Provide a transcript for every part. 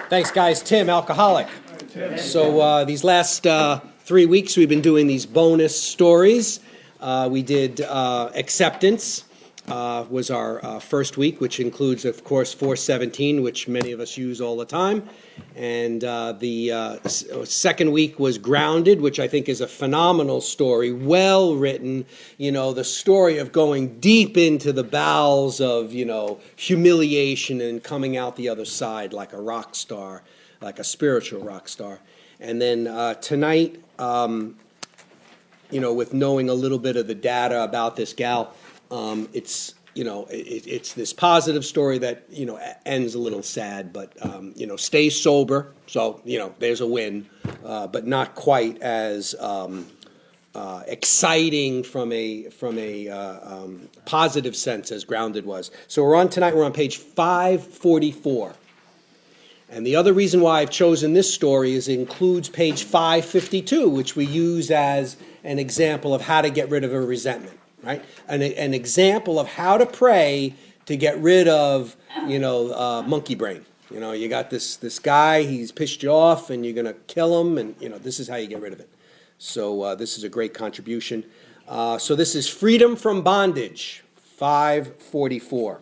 Thanks, guys. Tim, alcoholic. So these last 3 weeks, we've been doing these bonus stories. We did acceptance was our first week, which includes, of course, 417, which many of us use all the time. And the second week was grounded, which I think is a phenomenal story, well written. You know, the story of going deep into the bowels of, humiliation and coming out the other side like a rock star, like a spiritual rock star. And then tonight, with knowing a little bit of the data about this gal, it's this positive story that ends a little sad, but stay sober. So there's a win, but not quite as exciting from a positive sense as grounded was. So we're on page 544. And the other reason why I've chosen this story is it includes page 552, which we use as an example of how to get rid of a resentment, right? An example of how to pray to get rid of, monkey brain. You got this guy, he's pissed you off, and you're going to kill him, and, this is how you get rid of it. So this is a great contribution. So this is Freedom from Bondage, 544.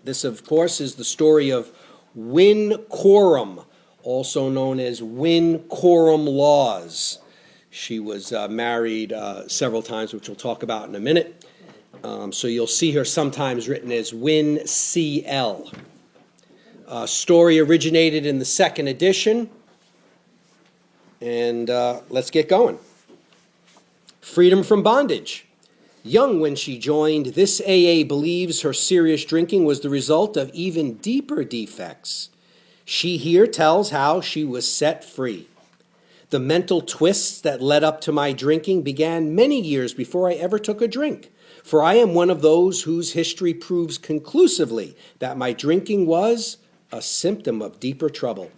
This, of course, is the story of Win Quorum, also known as Win Quorum Laws. She was married several times, which we'll talk about in a minute. So you'll see her sometimes written as Win CL. Story originated in the second edition. And let's get going. Freedom from Bondage. Young when she joined, this AA believes her serious drinking was the result of even deeper defects. She here tells how she was set free. The mental twists that led up to my drinking began many years before I ever took a drink, for I am one of those whose history proves conclusively that my drinking was a symptom of deeper trouble.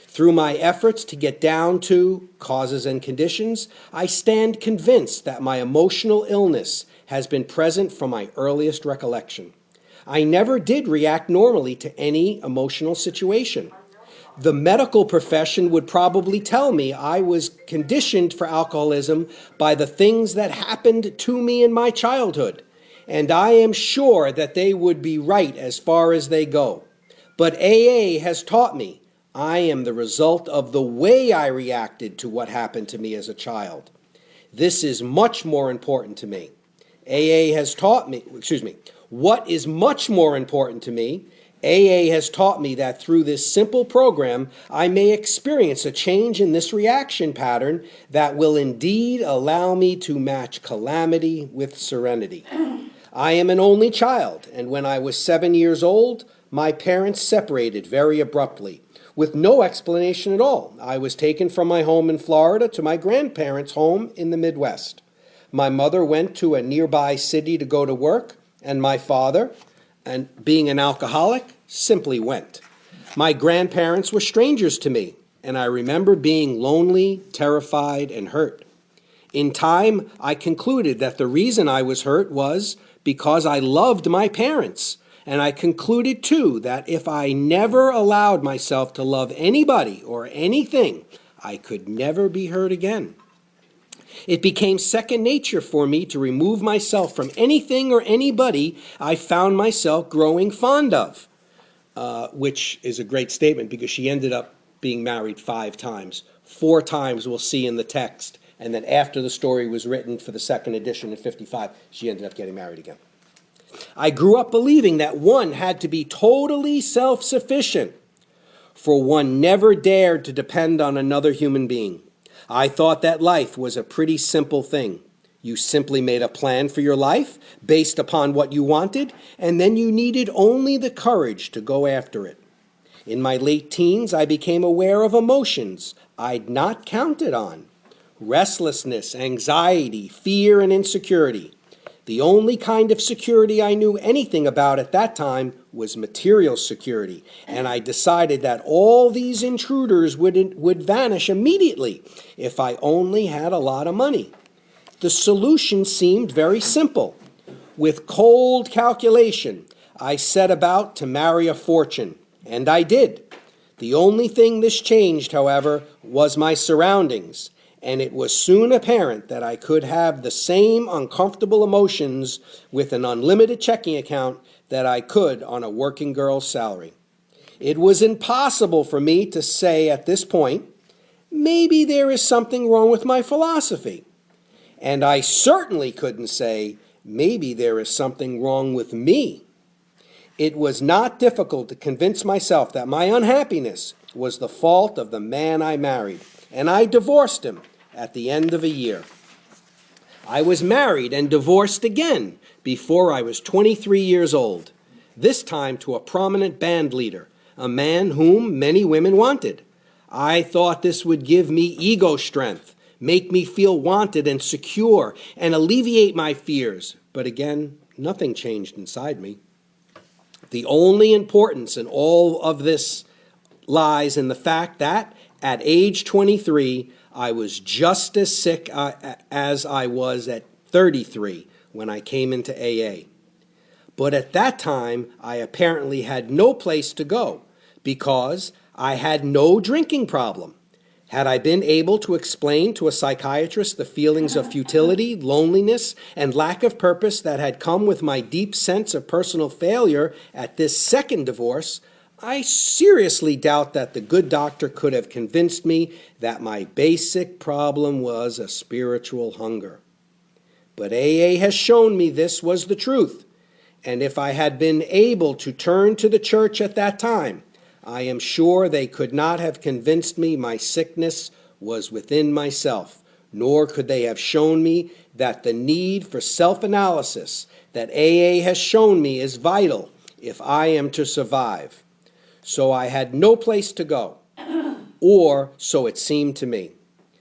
Through my efforts to get down to causes and conditions, I stand convinced that my emotional illness has been present from my earliest recollection. I never did react normally to any emotional situation. The medical profession would probably tell me I was conditioned for alcoholism by the things that happened to me in my childhood, and I am sure that they would be right as far as they go. But AA has taught me I am the result of the way I reacted to what happened to me as a child. This is much more important to me. What is much more important to me, AA has taught me that through this simple program, I may experience a change in this reaction pattern that will indeed allow me to match calamity with serenity. I am an only child, and when I was 7 years old, my parents separated very abruptly. With no explanation at all, I was taken from my home in Florida to my grandparents' home in the Midwest. My mother went to a nearby city to go to work, and my father, and being an alcoholic, simply went. My grandparents were strangers to me, and I remember being lonely, terrified, and hurt. In time, I concluded that the reason I was hurt was because I loved my parents. And I concluded, too, that if I never allowed myself to love anybody or anything, I could never be hurt again. It became second nature for me to remove myself from anything or anybody I found myself growing fond of, which is a great statement because she ended up being married 5 times. 4 times we'll see in the text. And then after the story was written for the second edition in 55, she ended up getting married again. I grew up believing that one had to be totally self-sufficient, for one never dared to depend on another human being. I thought that life was a pretty simple thing. You simply made a plan for your life based upon what you wanted, and then you needed only the courage to go after it. In my late teens, I became aware of emotions I'd not counted on: restlessness, anxiety, fear, and insecurity. The only kind of security I knew anything about at that time was material security, and I decided that all these intruders would vanish immediately if I only had a lot of money. The solution seemed very simple. With cold calculation, I set about to marry a fortune, and I did. The only thing this changed, however, was my surroundings, and it was soon apparent that I could have the same uncomfortable emotions with an unlimited checking account that I could on a working girl's salary. It was impossible for me to say at this point, maybe there is something wrong with my philosophy. And I certainly couldn't say, maybe there is something wrong with me. It was not difficult to convince myself that my unhappiness was the fault of the man I married, and I divorced him at the end of a year. I was married and divorced again before I was 23 years old, this time to a prominent band leader, a man whom many women wanted. I thought this would give me ego strength, make me feel wanted and secure, and alleviate my fears. But again, nothing changed inside me. The only importance in all of this lies in the fact that at age 23, I was just as sick as I was at 33 when I came into AA. But at that time, I apparently had no place to go because I had no drinking problem. Had I been able to explain to a psychiatrist the feelings of futility, loneliness, and lack of purpose that had come with my deep sense of personal failure at this second divorce, I seriously doubt that the good doctor could have convinced me that my basic problem was a spiritual hunger. But AA has shown me this was the truth, and if I had been able to turn to the church at that time, I am sure they could not have convinced me my sickness was within myself, nor could they have shown me that the need for self-analysis that AA has shown me is vital if I am to survive. So I had no place to go, or so it seemed to me.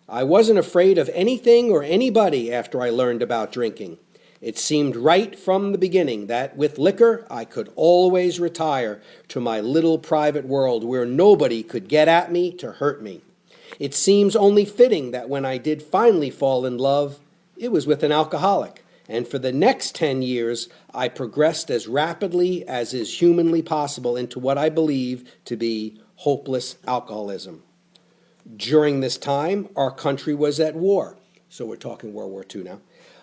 I wasn't afraid of anything or anybody after I learned about drinking. It seemed right from the beginning that with liquor I could always retire to my little private world where nobody could get at me to hurt me. It seems only fitting that when I did finally fall in love, it was with an alcoholic, and for the next 10 years I progressed as rapidly as is humanly possible into what I believe to be hopeless alcoholism. During this time, our country was at war, so we're talking World War II now.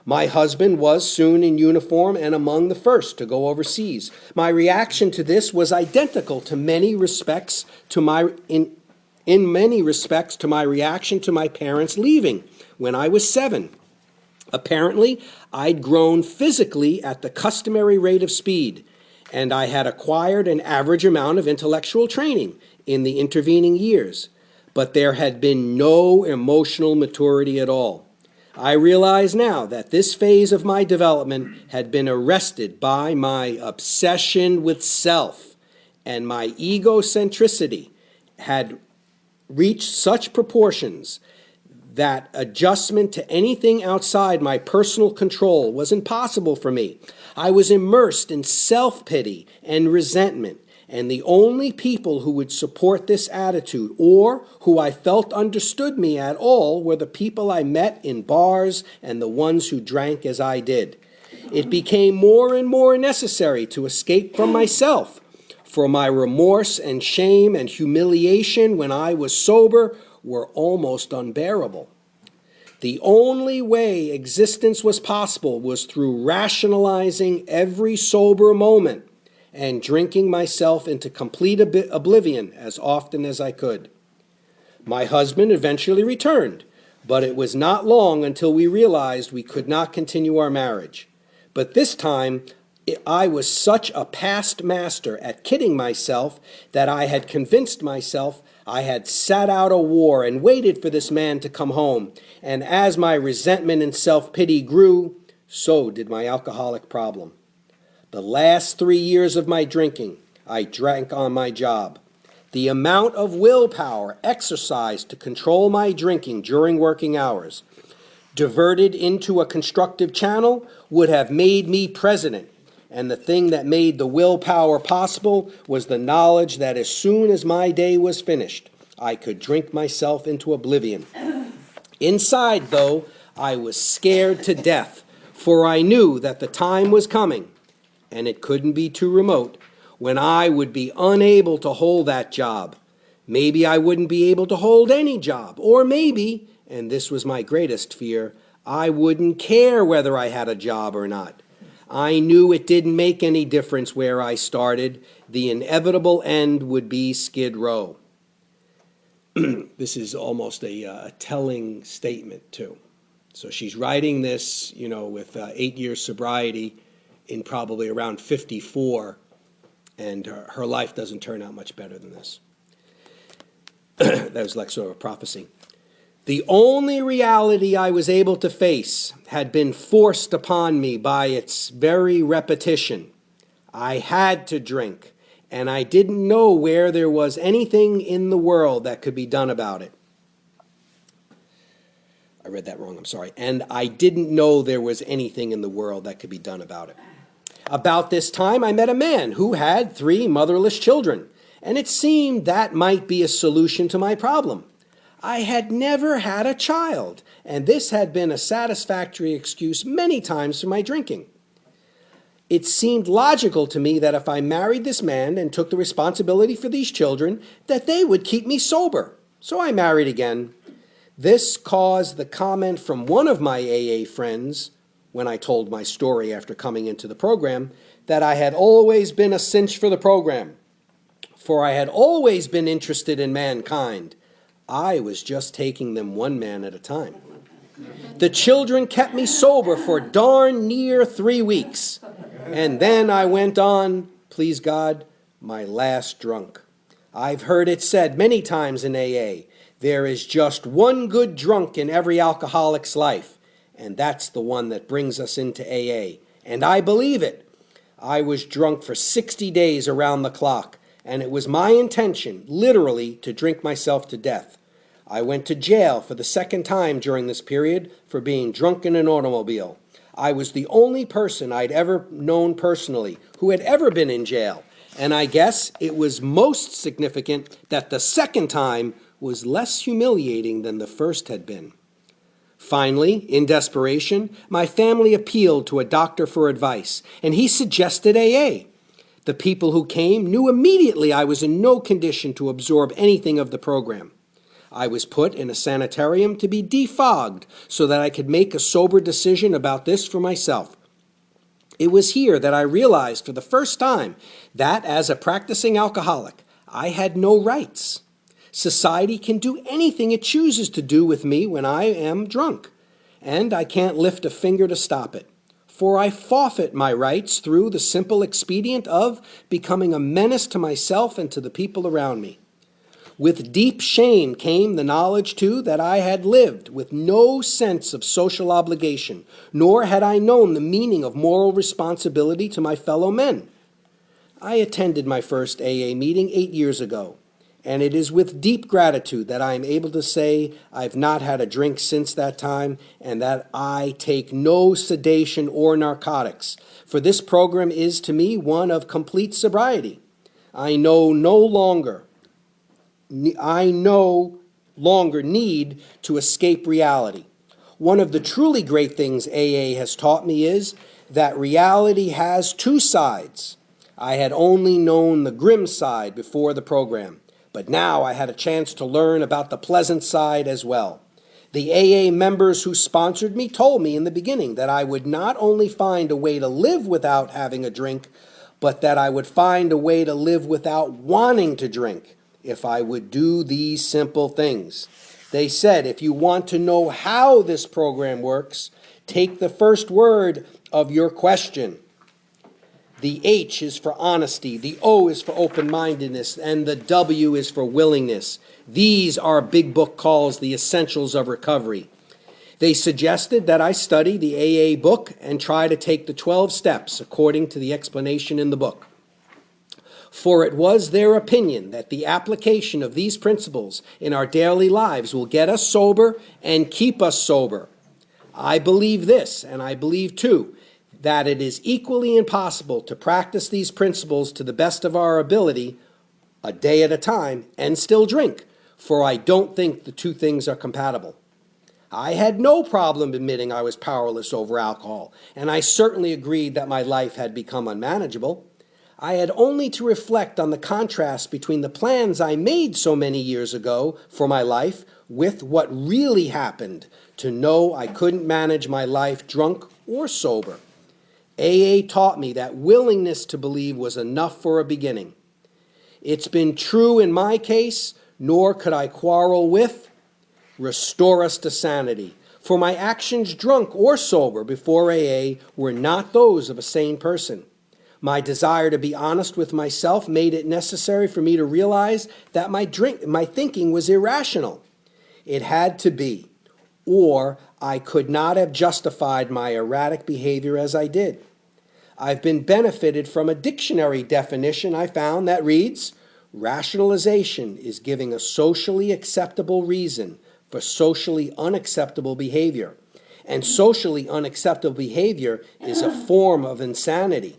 My husband was soon in uniform and among the first to go overseas. My reaction to this was identical to many respects to in many respects to my reaction to my parents leaving when I was 7. Apparently, I'd grown physically at the customary rate of speed, and I had acquired an average amount of intellectual training in the intervening years, but there had been no emotional maturity at all. I realize now that this phase of my development had been arrested by my obsession with self, and my egocentricity had reached such proportions that adjustment to anything outside my personal control was impossible for me. I was immersed in self-pity and resentment, and the only people who would support this attitude or who I felt understood me at all were the people I met in bars and the ones who drank as I did. It became more and more necessary to escape from myself, for my remorse and shame and humiliation when I was sober were almost unbearable. The only way existence was possible was through rationalizing every sober moment and drinking myself into complete oblivion as often as I could. My husband eventually returned, but it was not long until we realized we could not continue our marriage. But this time, I was such a past master at kidding myself that I had convinced myself I had sat out a war and waited for this man to come home. And as my resentment and self-pity grew, so did my alcoholic problem. The last 3 years of my drinking, I drank on my job. The amount of willpower exercised to control my drinking during working hours, diverted into a constructive channel, would have made me president. And the thing that made the willpower possible was the knowledge that as soon as my day was finished, I could drink myself into oblivion. Inside, though, I was scared to death, for I knew that the time was coming, and it couldn't be too remote, when I would be unable to hold that job. Maybe I wouldn't be able to hold any job. Or maybe, and this was my greatest fear, I wouldn't care whether I had a job or not. I knew it didn't make any difference where I started. The inevitable end would be Skid Row. This is almost a telling statement, too. So she's writing this, with 8 years sobriety in probably around 54, and her life doesn't turn out much better than this. That was like sort of a prophecy. The only reality I was able to face had been forced upon me by its very repetition. I had to drink, and I didn't know where there was anything in the world that could be done about it. I read that wrong, I'm sorry. And I didn't know there was anything in the world that could be done about it. About this time, I met a man who had 3 motherless children, and it seemed that might be a solution to my problem. I had never had a child, and this had been a satisfactory excuse many times for my drinking. It seemed logical to me that if I married this man and took the responsibility for these children, that they would keep me sober. So I married again. This caused the comment from one of my AA friends, when I told my story after coming into the program, that I had always been a cinch for the program, for I had always been interested in mankind. I was just taking them one man at a time. The children kept me sober for darn near 3 weeks, and then I went on, please God, my last drunk. I've heard it said many times in AA, there is just one good drunk in every alcoholic's life, and that's the one that brings us into AA. And I believe it. I was drunk for 60 days around the clock, and it was my intention, literally, to drink myself to death. I went to jail for the 2nd time during this period for being drunk in an automobile. I was the only person I'd ever known personally who had ever been in jail, and I guess it was most significant that the 2nd time was less humiliating than the first had been. Finally, in desperation, my family appealed to a doctor for advice, and he suggested AA. The people who came knew immediately I was in no condition to absorb anything of the program. I was put in a sanitarium to be defogged so that I could make a sober decision about this for myself. It was here that I realized for the first time that as a practicing alcoholic, I had no rights. Society can do anything it chooses to do with me when I am drunk, and I can't lift a finger to stop it, for I forfeit my rights through the simple expedient of becoming a menace to myself and to the people around me. With deep shame came the knowledge, too, that I had lived with no sense of social obligation, nor had I known the meaning of moral responsibility to my fellow men. I attended my first AA meeting 8 years ago, and it is with deep gratitude that I am able to say I've not had a drink since that time, and that I take no sedation or narcotics, for this program is to me one of complete sobriety. I no longer need to escape reality. One of the truly great things AA has taught me is that reality has 2 sides. I had only known the grim side before the program, but now I had a chance to learn about the pleasant side as well. The AA members who sponsored me told me in the beginning that I would not only find a way to live without having a drink, but that I would find a way to live without wanting to drink if I would do these simple things. They said, if you want to know how this program works, take the first word of your question. The H is for honesty, the O is for open-mindedness, and the W is for willingness. These are Big Book calls the essentials of recovery. They suggested that I study the AA book and try to take the 12 steps according to the explanation in the book. For it was their opinion that the application of these principles in our daily lives will get us sober and keep us sober. I believe this, and I believe too, that it is equally impossible to practice these principles to the best of our ability, a day at a time, and still drink, for I don't think the 2 things are compatible. I had no problem admitting I was powerless over alcohol, and I certainly agreed that my life had become unmanageable. I had only to reflect on the contrast between the plans I made so many years ago for my life with what really happened to know I couldn't manage my life drunk or sober. AA taught me that willingness to believe was enough for a beginning. It's been true in my case, nor could I quarrel with. Restore us to sanity. For my actions, drunk or sober, before AA were not those of a sane person. My desire to be honest with myself made it necessary for me to realize that my thinking was irrational. It had to be, or I could not have justified my erratic behavior as I did. I've been benefited from a dictionary definition I found that reads, rationalization is giving a socially acceptable reason for socially unacceptable behavior. And socially unacceptable behavior is a form of insanity.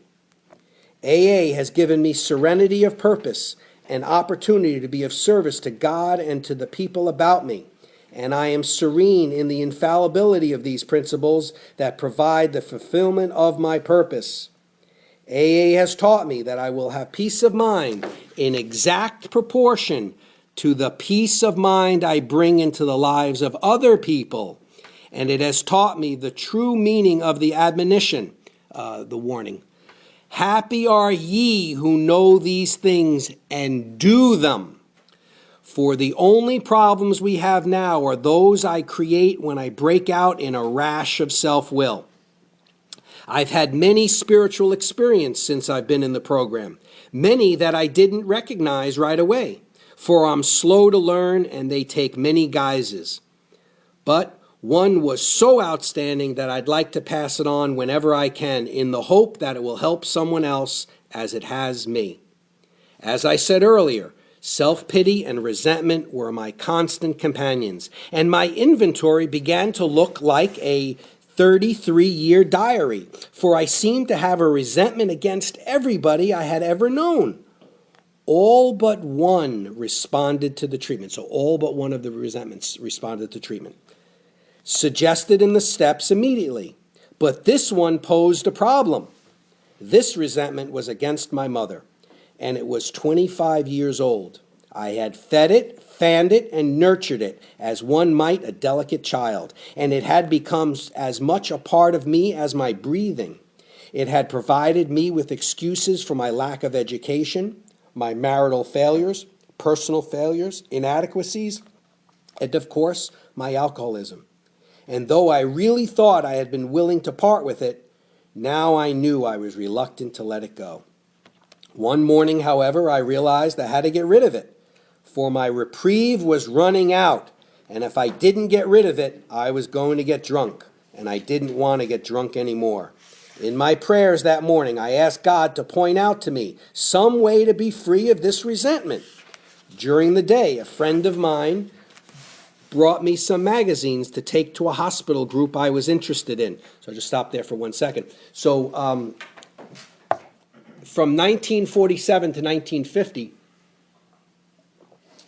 AA has given me serenity of purpose and opportunity to be of service to God and to the people about me. And I am serene in the infallibility of these principles that provide the fulfillment of my purpose. AA has taught me that I will have peace of mind in exact proportion to the peace of mind I bring into the lives of other people. And it has taught me the true meaning of the admonition, the warning. Happy are ye who know these things and do them. For the only problems we have now are those I create when I break out in a rash of self-will. I've had many spiritual experiences since I've been in the program, many that I didn't recognize right away, for I'm slow to learn and they take many guises. But one was so outstanding that I'd like to pass it on whenever I can in the hope that it will help someone else as it has me. As I said earlier, self-pity and resentment were my constant companions, and my inventory began to look like a 33-year diary, for I seemed to have a resentment against everybody I had ever known. All but one responded to the treatment. So all but one of the resentments responded to treatment. Suggested in the steps immediately. But this one posed a problem. This resentment was against my mother, and it was 25 years old. I had fed it, fanned it, and nurtured it as one might a delicate child, and it had become as much a part of me as my breathing. It had provided me with excuses for my lack of education, my marital failures, personal failures, inadequacies, and of course, my alcoholism. And though I really thought I had been willing to part with it, now I knew I was reluctant to let it go. One morning, however, I realized I had to get rid of it, for my reprieve was running out, and if I didn't get rid of it, I was going to get drunk, and I didn't want to get drunk anymore. In my prayers that morning, I asked God to point out to me some way to be free of this resentment. During the day, a friend of mine brought me some magazines to take to a hospital group I was interested in. So I'll just stop there for 1 second. So from 1947 to 1950,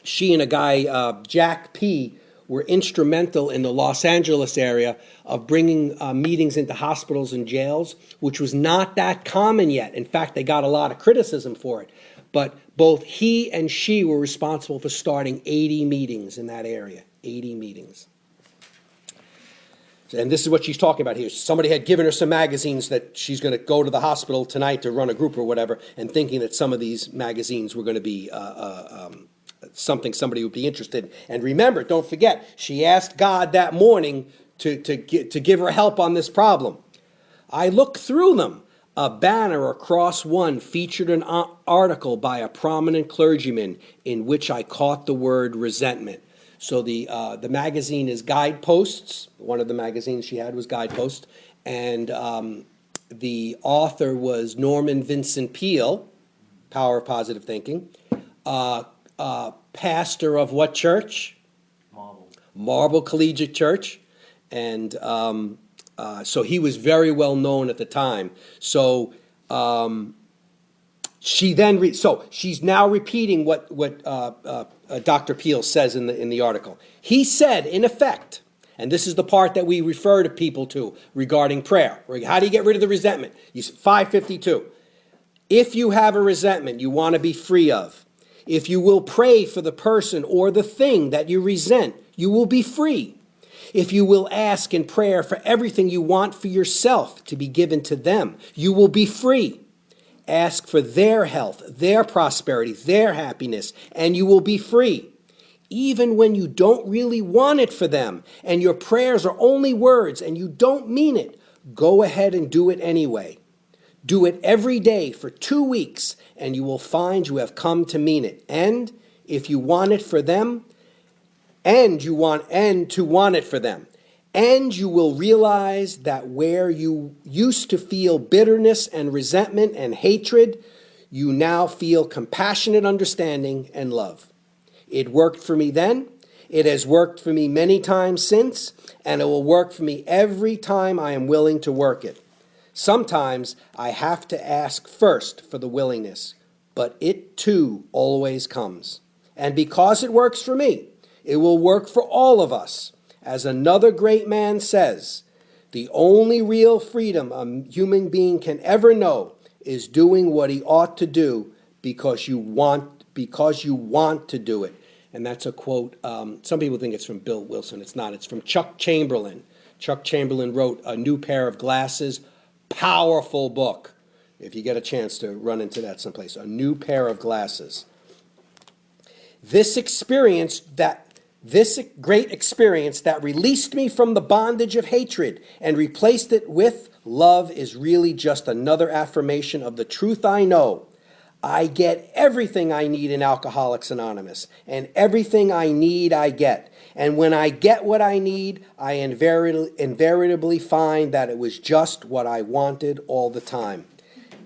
she and a guy, Jack P., were instrumental in the Los Angeles area of bringing meetings into hospitals and jails, which was not that common yet. In fact, they got a lot of criticism for it. But both he and she were responsible for starting 80 meetings in that area. 80 meetings. And this is what she's talking about here. Somebody had given her some magazines that she's going to go to the hospital tonight to run a group or whatever, and thinking that some of these magazines were going to be something somebody would be interested in. And remember, don't forget, she asked God that morning to give her help on this problem. I looked through them. A banner across one featured an article by a prominent clergyman in which I caught the word resentment. So the magazine is Guideposts. One of the magazines she had was Guideposts. And the author was Norman Vincent Peale, Power of Positive Thinking. Pastor of what church? Marble Collegiate Church. And so he was very well known at the time. So she then so she's now repeating what Dr. Peale says in the article. He said, in effect, and this is the part that we refer to people to regarding prayer. How do you get rid of the resentment? 552. If you have a resentment you want to be free of, if you will pray for the person or the thing that you resent, you will be free. If you will ask in prayer for everything you want for yourself to be given to them, you will be free. Ask for their health, their prosperity, their happiness, and you will be free. Even when you don't really want it for them and your prayers are only words and you don't mean it, go ahead and do it anyway. Do it every day for 2 weeks and you will find you have come to mean it. And if you want it for them, and to want it for them, and you will realize that where you used to feel bitterness and resentment and hatred, you now feel compassionate understanding and love. It worked for me then, it has worked for me many times since, and it will work for me every time I am willing to work it. Sometimes I have to ask first for the willingness, but it too always comes. And because it works for me, it will work for all of us. As another great man says, the only real freedom a human being can ever know is doing what he ought to do because you want to do it. And that's a quote. Some people think it's from Bill Wilson. It's not. It's from Chuck Chamberlain. Chuck Chamberlain wrote A New Pair of Glasses. Powerful book. If you get a chance to run into that someplace. A New Pair of Glasses. This great experience that released me from the bondage of hatred and replaced it with love is really just another affirmation of the truth I know. I get everything I need in Alcoholics Anonymous, and everything I need I get. And when I get what I need, I invariably find that it was just what I wanted all the time.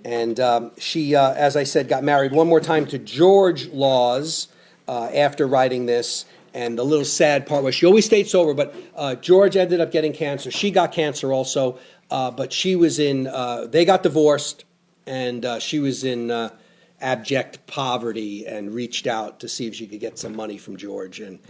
And she, as I said, got married one more time to George Laws after writing this. And the little sad part was she always stayed sober, but George ended up getting cancer. She got cancer also, but she was they got divorced, and she was in abject poverty and reached out to see if she could get some money from George. And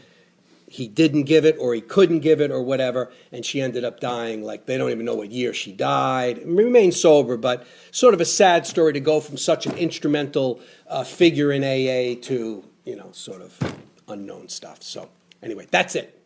he didn't give it, or he couldn't give it, or whatever, and she ended up dying. Like, they don't even know what year she died. Remained sober, but sort of a sad story to go from such an instrumental figure in AA to, sort of unknown stuff. So anyway, that's it.